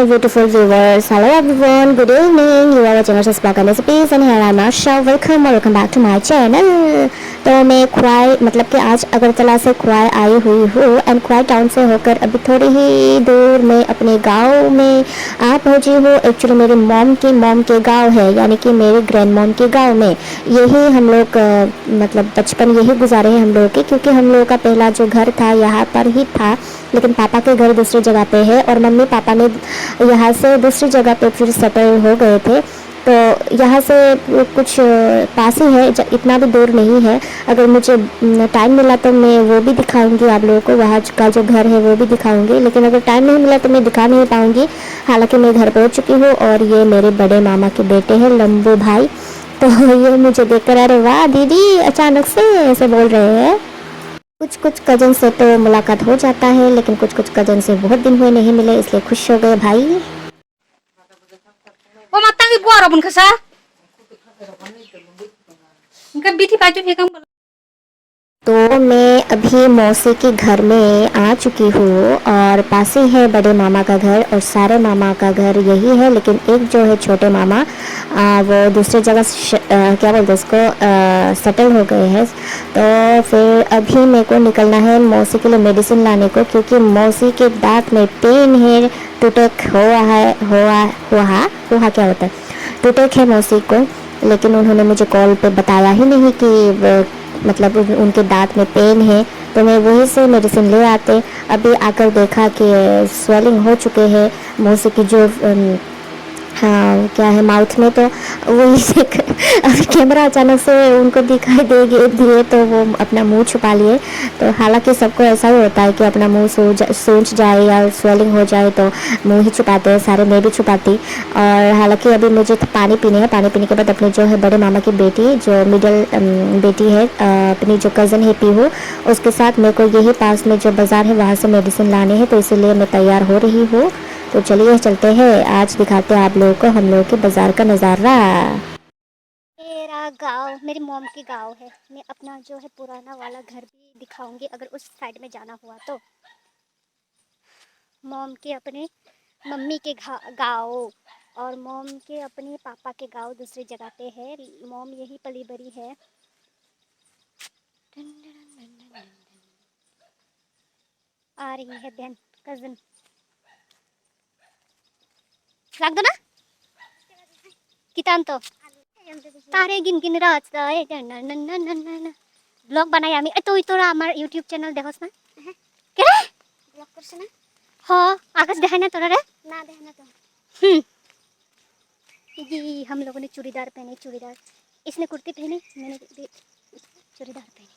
beautiful viewers. Hello everyone, good evening. You are watching us Blog and Recipes and here I am Asha. Welcome back to my channel. तो मैं ख्वाई मतलब कि आज अगरतला से ख्वाई आई हुई हूँ एंड ख्वाई टाउन से होकर अभी थोड़ी ही दूर में अपने गांव में आ पहुँची हूँ। एक्चुअली मेरी मॉम के गांव है, यानी कि मेरे ग्रैंड मॉम के गांव में। यही हम लोग मतलब बचपन यही गुजारे हैं हम लोग के, क्योंकि हम लोगों का पहला जो घर था यहाँ पर ही था, लेकिन पापा के घर दूसरी जगह पे है और मम्मी पापा ने यहाँ से दूसरी जगह पे फिर सेटल हो गए थे। तो यहाँ से कुछ पास ही है, इतना भी दूर नहीं है। अगर मुझे टाइम मिला तो मैं वो भी दिखाऊंगी आप लोगों को, वहाँ का जो घर है वो भी दिखाऊंगी, लेकिन अगर टाइम नहीं मिला तो मैं दिखा नहीं पाऊंगी। हालांकि मैं घर पहुँच चुकी हूँ और ये मेरे बड़े मामा के बेटे हैं लंबू भाई। तो ये मुझे देखकर अरे वाह दीदी अचानक से ऐसे बोल रहे हैं। कुछ कजन से तो मुलाकात हो जाता है, लेकिन कुछ कजन से बहुत दिन हुए नहीं मिले, इसलिए खुश हो गए भाई। Oh matang ibu arabun kasa. Ikan bithi pacu ni kan. तो मैं अभी मौसी के घर में आ चुकी हूँ और पास ही है बड़े मामा का घर और सारे मामा का घर यही है, लेकिन एक जो है छोटे मामा वो दूसरी जगह क्या बोलते हैं उसको सेटल हो गए हैं। तो फिर अभी मेरे को निकलना है मौसी के लिए मेडिसिन लाने को, क्योंकि मौसी के दांत में पेन है, टूटक हुआ क्या होता है, टूटक है मौसी को। लेकिन उन्होंने मुझे कॉल पे बताया ही नहीं कि मतलब उनके दांत में पेन है, तो मैं वहीं से मेडिसिन ले आते। अभी आकर देखा कि स्वेलिंग हो चुके हैं मौसी की जो हाँ क्या है माउथ में, तो वही से अभी कैमरा अचानक से उनको दिखाई दिए तो वो अपना मुंह छुपा लिए। तो हालांकि सबको ऐसा ही होता है कि अपना मुंह सूंझ जाए या स्वेलिंग हो जाए तो मुंह ही छुपाते हैं सारे, मैं भी छुपाती। और हालांकि अभी मुझे तो पानी पीने हैं, पानी पीने के बाद अपने जो है बड़े मामा की बेटी जो मिडिल बेटी है अपनी जो कज़न है पीहू, उसके साथ मेरे को यही पास में जो बाज़ार है वहाँ से मेडिसिन लाने हैं, तो इसीलिए मैं तैयार हो रही हूँ। तो चलिए चलते हैं, आज दिखाते हैं आप लोगों को हम लोगों के बाजार का नज़ारा। मेरा गांव मेरी मॉम की गांव है। मैं अपना जो है पुराना वाला घर भी दिखाऊंगी अगर उस साइड में जाना हुआ तो। मॉम के अपने मम्मी के गांव और मॉम के अपने पापा के गांव दूसरी जगह पे है। मॉम यही पली बड़ी है। आ रही है बहन कज़न, लाग दो ना कितान तो तारे गिन गिन रास्ता है ब्लॉग बनाई आमी तो तोरा আমার ইউটিউব চ্যানেল দেখছ না কে ব্লগ করছ না হ আকাশ দেখায় না তোরা রে না দেখায় না তো ये हम लोगों ने चूड़ीदार पहने, चूड़ीदार इसने कुर्ती पहनी, मैंने भी चूड़ीदार पहनी।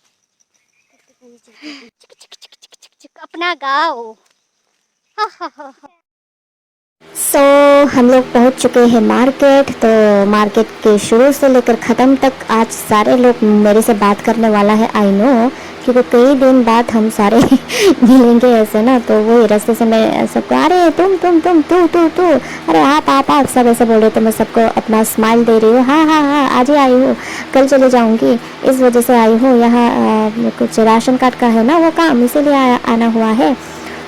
अपना गाँव हा सो हम लोग पहुंच चुके हैं मार्केट। तो मार्केट के शुरू से लेकर ख़त्म तक आज सारे लोग मेरे से बात करने वाला है, आई नो, क्योंकि कई दिन बाद हम सारे मिलेंगे ऐसे ना। तो वही रास्ते से मैं सबको अरे तुम तू अरे आप सब ऐसे बोल रहे, तो मैं सबको अपना स्माइल दे रही हूँ। हाँ आज ही आई हूँ, कल चले जाऊँगी, इस वजह से आई हूँ। यहाँ कुछ राशन कार्ड का है ना वो काम, इसीलिए आना हुआ है।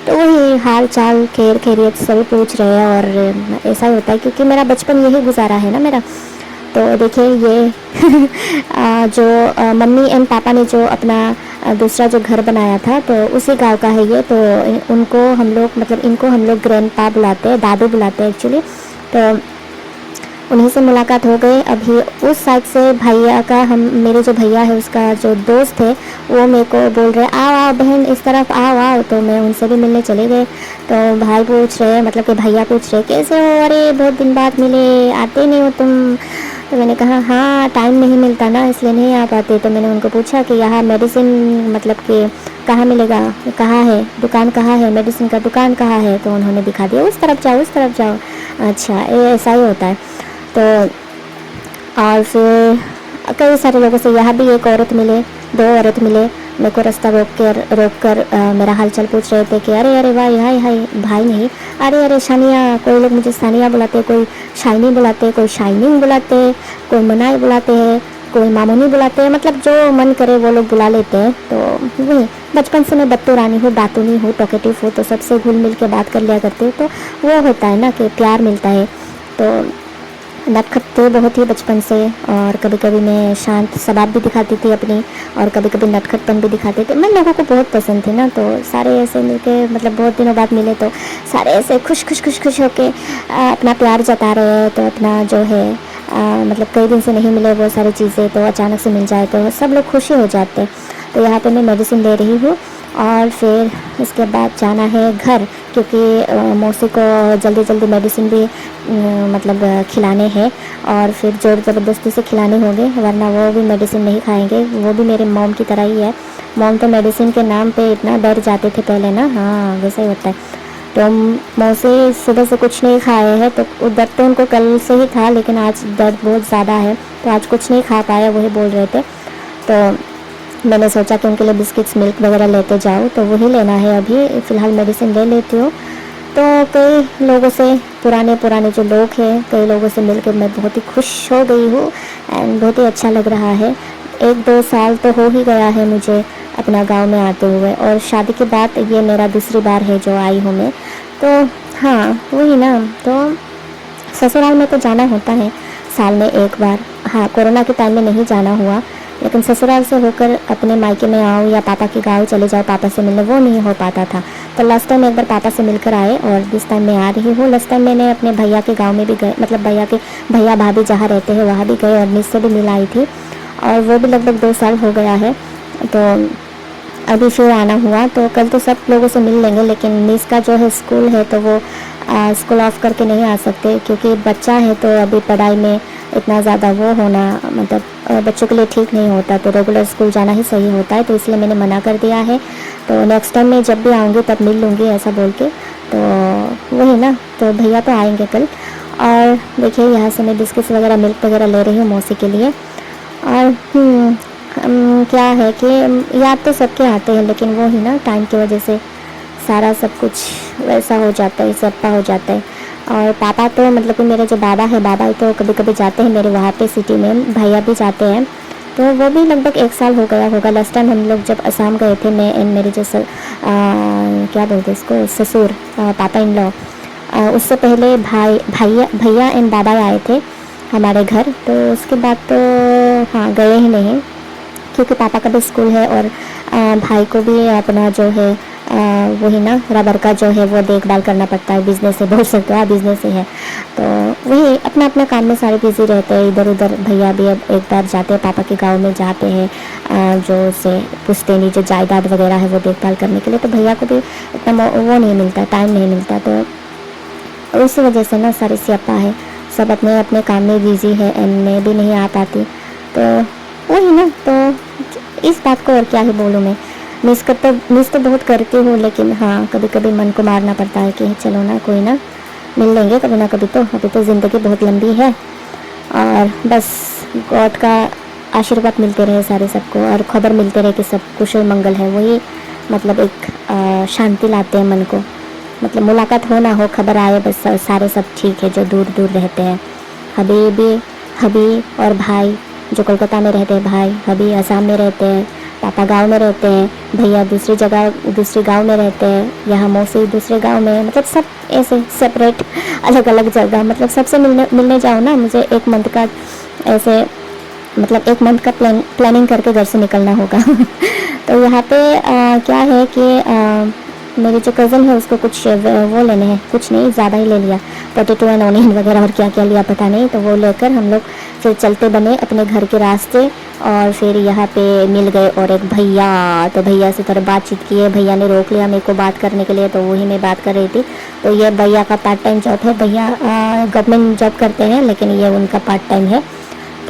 तो वही हाल चाल खैरियत सभी पूछ रहे हैं और ऐसा ही होता है क्योंकि मेरा बचपन यही गुजारा है ना मेरा। तो देखिए ये जो मम्मी एंड पापा ने जो अपना दूसरा जो घर बनाया था तो उसी गांव का है ये। तो उनको हम लोग मतलब इनको हम लोग ग्रैंडपा बुलाते हैं, दादू बुलाते हैं एक्चुअली। तो उन्हीं से मुलाकात हो गई। अभी उस साइड से भैया का मेरे जो भैया है उसका जो दोस्त है वो मेरे को बोल रहे आओ बहन इस तरफ आओ। तो मैं उनसे भी मिलने चले गए। तो भाई पूछ रहे मतलब कि भैया पूछ रहे कैसे हो, अरे बहुत दिन बाद मिले, आते नहीं हो तुम। तो मैंने कहा हाँ टाइम नहीं मिलता ना इसलिए नहीं आ पाते। तो मैंने उनको पूछा कि यहाँ मेडिसिन मतलब कि कहाँ मिलेगा, कहाँ है दुकान, कहाँ है मेडिसिन का दुकान कहाँ है। तो उन्होंने दिखा दिया उस तरफ जाओ। अच्छा ऐसा ही होता है। तो और फिर कई सारे लोगों से यहाँ भी एक औरत मिले, 2 औरत मिले, मेरे को रास्ता रोक कर मेरा हालचाल पूछ रहे थे कि अरे वाह यहाँ भाई नहीं, अरे शानिया, कोई लोग मुझे सानिया बुलाते, कोई शाइनी बुलाते, कोई शाइनिंग बुलाते, कोई मनाई बुलाते हैं। कोई मामू नहीं बुलाते हैं, मतलब जो मन करे वो लोग बुला लेते हैं। तो वही बचपन से मैं बत्तू रानी हूँ, बातूनी हूँ, टॉकेटिव हूँ, तो सबसे घुल मिल के बात कर लिया करती हूँ। तो वो होता है ना कि प्यार मिलता है। तो नटखट थे बहुत ही बचपन से, और कभी कभी मैं शांत स्वभाव भी दिखाती थी अपनी, और कभी कभी नटखटपन भी दिखाते थे। मैं लोगों को बहुत पसंद थी ना, तो सारे ऐसे मिलके, मतलब बहुत दिनों बाद मिले तो सारे ऐसे खुश खुश खुश खुश होके अपना प्यार जता रहे हैं। तो अपना जो है मतलब कई दिन से नहीं मिले वो सारी चीज़ें, तो अचानक से मिल जाए तो सब लोग खुशी हो जाते हैं। तो यहाँ पे मैं मेडिसिन ले रही हूँ, और फिर इसके बाद जाना है घर, क्योंकि मौसी को जल्दी जल्दी मेडिसिन भी मतलब खिलाने हैं, और फिर जोर ज़बरदस्ती से खिलाने होंगे, वरना वो भी मेडिसिन नहीं खाएंगे। वो भी मेरे मॉम की तरह ही है। मॉम तो मेडिसिन के नाम पे इतना डर जाते थे पहले ना, हाँ वैसा ही होता है। तो मौसी सुबह से कुछ नहीं खाए हैं, तो दर्द तो उनको कल से ही था, लेकिन आज दर्द बहुत ज़्यादा है, तो आज कुछ नहीं खा पाया, वही बोल रहे थे। तो मैंने सोचा कि उनके लिए बिस्किट्स मिल्क वगैरह लेते जाऊँ, तो वही लेना है। अभी फ़िलहाल मेडिसिन ले लेती हूँ। तो कई लोगों से, पुराने पुराने जो लोग हैं, कई लोगों से मिलकर मैं बहुत ही खुश हो गई हूँ, एंड बहुत ही अच्छा लग रहा है। 1-2 साल तो हो ही गया है मुझे अपना गांव में आते हुए, और शादी के बाद ये मेरा दूसरी बार है जो आई हूँ मैं। तो हाँ वही ना, तो ससुराल में तो जाना होता है साल में एक बार। हाँ, कोरोना के टाइम में नहीं जाना हुआ, लेकिन ससुराल से होकर अपने मायके में आऊँ या पापा के गांव चले जाओ पापा से मिलने, वो नहीं हो पाता था। तो लास्ट टाइम एक बार पापा से मिलकर आए, और दिस टाइम मैं आ रही हूँ। लास्ट टाइम मैंने अपने भैया के गांव में भी गए, मतलब भैया भाभी जहाँ रहते हैं वहाँ भी गए, और निस से भी मिल आई थी, और वो भी लगभग 2 साल हो गया है। तो अभी फिर आना हुआ, तो कल तो सब लोगों से मिल लेंगे, लेकिन निस का जो है स्कूल है, तो वो स्कूल ऑफ करके नहीं आ सकते, क्योंकि बच्चा है, तो अभी पढ़ाई में इतना ज़्यादा वो होना, मतलब बच्चों के लिए ठीक नहीं होता, तो रेगुलर स्कूल जाना ही सही होता है। तो इसलिए मैंने मना कर दिया है। तो नेक्स्ट टाइम मैं जब भी आऊँगी तब मिल लूँगी, ऐसा बोल के। तो वही ना, तो भैया तो आएंगे कल। और देखिए यहाँ से मैं बिस्किट्स वगैरह, मिल्क वगैरह ले रही हूँ मौसी के लिए। और क्या है कि याद तो सबके आते हैं, लेकिन वो ही ना, टाइम की वजह से सारा सब कुछ वैसा हो जाता है, सप्पा हो जाता है। और पापा तो, मतलब कि मेरे जो बाबा है, बाबा तो कभी कभी जाते हैं मेरे वहाँ पे सिटी में, भैया भी जाते हैं। तो वो भी लगभग 1 साल हो गया होगा। लास्ट टाइम हम लोग जब असम गए थे, मैं एंड मेरे जो क्या बोलते हैं इसको, ससुर, पापा इन लॉ, उससे पहले भैया एंड बाबा आए थे हमारे घर। तो उसके बाद तो हाँ गए ही नहीं, क्योंकि पापा का भी स्कूल है, और भाई को भी अपना जो है वही ना, रबर का जो है वो देखभाल करना पड़ता है, बिजनेस है, बोल सकते हो, बिजनेस ही है। तो वही अपना अपना काम में सारे बिजी रहते हैं, इधर उधर। भैया भी अब एक बार जाते हैं पापा के गांव में, जाते हैं जो से पुश्तैनी जो जायदाद वगैरह है वो देखभाल करने के लिए। तो भैया को भी इतना वो नहीं मिलता, टाइम नहीं मिलता, तो उसी वजह से ना सारी स्यापा है, सब अपने अपने काम में बिजी है, एंड मैं भी नहीं आ पाती। तो वही ना, तो इस बात को और क्या ही बोलूँ मैं। मिस तो बहुत करती हूँ, लेकिन हाँ कभी कभी मन को मारना पड़ता है कि चलो ना, कोई ना, मिल लेंगे कभी ना कभी। तो अभी तो ज़िंदगी बहुत लंबी है, और बस गॉड का आशीर्वाद मिलते रहे सारे सबको, और खबर मिलते रहे कि सब कुशल मंगल है, वही मतलब एक शांति लाते हैं मन को। मतलब मुलाकात हो ना हो, खबर आए बस, सारे सब ठीक है जो दूर दूर रहते हैं। हबी और भाई जो कोलकाता में रहते हैं, भाई हबी असम में रहते हैं, पापा गांव में रहते हैं, भैया दूसरी गांव में रहते हैं, यहाँ मौसी दूसरे गांव में, मतलब सब ऐसे सेपरेट अलग अलग जगह। मतलब सबसे मिलने जाओ ना, मुझे 1 मंथ का ऐसे, मतलब 1 मंथ का प्लानिंग करके घर से निकलना होगा। तो यहाँ पे क्या है कि मेरी जो कज़न है उसको कुछ वो लेने हैं, कुछ नहीं ज़्यादा ही ले लिया, पोटैटो एंड ऑनियन वगैरह और क्या क्या लिया पता नहीं। तो वो लेकर हम लोग फिर चलते बने अपने घर के रास्ते, और फिर यहाँ पे मिल गए और एक भैया। तो भैया से थोड़ा बातचीत किए, भैया ने रोक लिया मेरे को बात करने के लिए, तो वही मैं बात कर रही थी। तो ये भैया का पार्ट टाइम जॉब है, भैया गवर्नमेंट जॉब करते हैं, लेकिन ये उनका पार्ट टाइम है।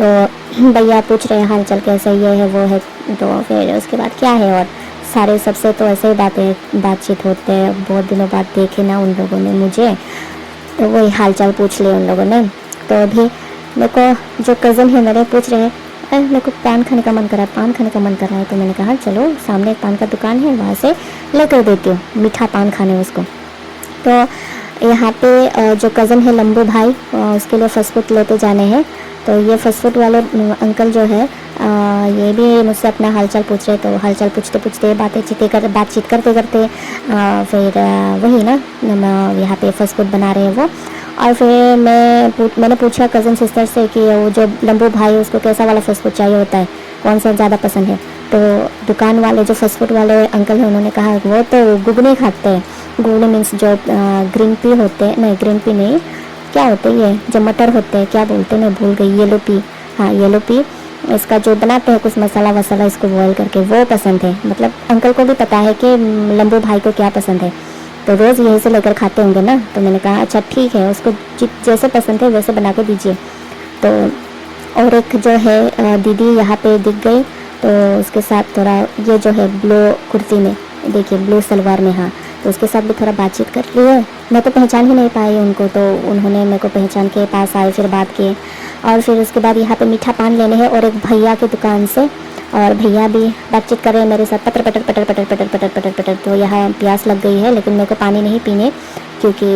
तो भैया पूछ रहे हैं हाल चाल कैसा, ये है वो है। तो फिर उसके बाद क्या है, और सारे सबसे तो ऐसे ही बातचीत होते हैं, बहुत दिनों बाद देखे ना उन लोगों ने मुझे, तो वही हाल चाल पूछ लिया उन लोगों ने। तो अभी मेरे को जो कज़न है मेरे पूछ रहे हैं, मेरे को पान खाने का मन कर रहा है, तो मैंने कहा चलो सामने एक पान का दुकान है, वहाँ से लेकर देती हूँ, मीठा पान खाने उसको। तो यहाँ पे जो कज़न है लंबू भाई, उसके लिए फर्स्ट फूड लेते जाने हैं। तो ये फास्ट फूड वाले अंकल जो है ये भी मुझसे अपना हालचाल पूछ रहे, तो हालचाल पूछते पूछते बातचीत करते करते फिर वही ना यहाँ पे फास्ट फूड बना रहे हैं वो। और फिर मैंने पूछा कज़न सिस्टर से कि वो जो लंबू भाई उसको कैसा वाला फास्ट फूड चाहिए होता है, कौन सा ज़्यादा पसंद है। तो दुकान वाले जो फास्ट फूड वाले अंकल हैं उन्होंने कहा वो तो घुगनी खाते हैं। घुगनी मीन्स जो ग्रीन पी होते हैं, नहीं ग्रीन पी नहीं, क्या होते हैं ये जो मटर होते हैं, क्या बोलते हैं मैं भूल गई, येलो पी, हाँ येलो पी, इसका जो बनाते हैं कुछ मसाला वसाला इसको बॉयल करके, वो पसंद है। मतलब अंकल को भी पता है कि लंबू भाई को क्या पसंद है, तो रोज़ यहीं से लेकर खाते होंगे ना। तो मैंने कहा अच्छा ठीक है, उसको जैसे पसंद है वैसे बना के दीजिए। तो और एक जो है दीदी यहाँ पे दिख गई, तो उसके साथ थोड़ा ये जो है ब्लू कुर्ती में, देखिए ब्लू सलवार में, हाँ, तो उसके साथ भी थोड़ा बातचीत कर ली है। मैं तो पहचान ही नहीं पाई उनको, तो उन्होंने मेरे को पहचान के पास आए, फिर बात किए। और फिर उसके बाद यहाँ पे मीठा पान लेने हैं और एक भैया की दुकान से, और भैया भी बातचीत कर रहे हैं मेरे साथ, पटर पटर पटर पटर पटर पटर पटर पटर। तो यहाँ प्यास लग गई है, लेकिन मेरे को पानी नहीं पीने, क्योंकि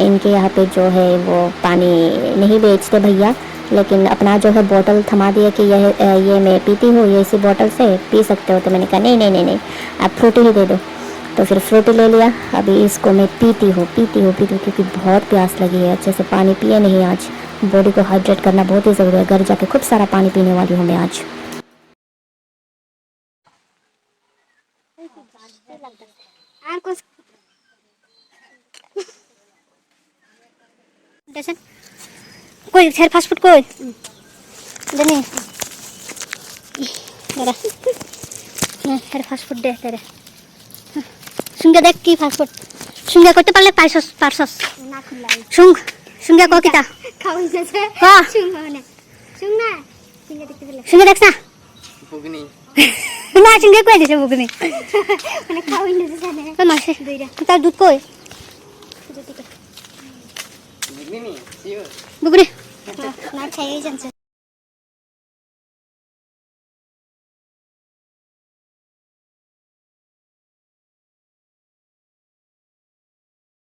इनके यहाँ पे जो है वो पानी नहीं बेचते भैया, लेकिन अपना जो है बोतल थमा दिया कि ये मैं पीती हूँ, ये इसी बोतल से पी सकते हो। तो मैंने कहा नहीं नहीं नहीं नहीं, आप फ्रूटी ही दे दो। तो फिर फ्रूटी ले लिया। अभी इसको मैं पीती हूँ क्योंकि बहुत प्यास लगी है, अच्छे से पानी पिए नहीं आज। बॉडी को हाइड्रेट करना बहुत ही ज़रूरी है, घर जाके खूब सारा पानी पीने वाली हूँ मैं आज। कोई सर फास्ट फूड कोई देने तेरा सर फास्ट फूड दे तेरे सुंगे देख की फास्ट फूड सुंगे করতে পারলে পারছস না খুললাই সুঙ্গে কো কিতা খাওই যাচ্ছে হ্যাঁ সুঙ্গা সুঙ্গে দেখছ না বুগনি না সুঙ্গে কই দিছে বুগনি মানে খাওই না যাচ্ছে না তো মাসে দুইটা তার দুধ কই বুগনি বুগনি না খাইই যাচ্ছে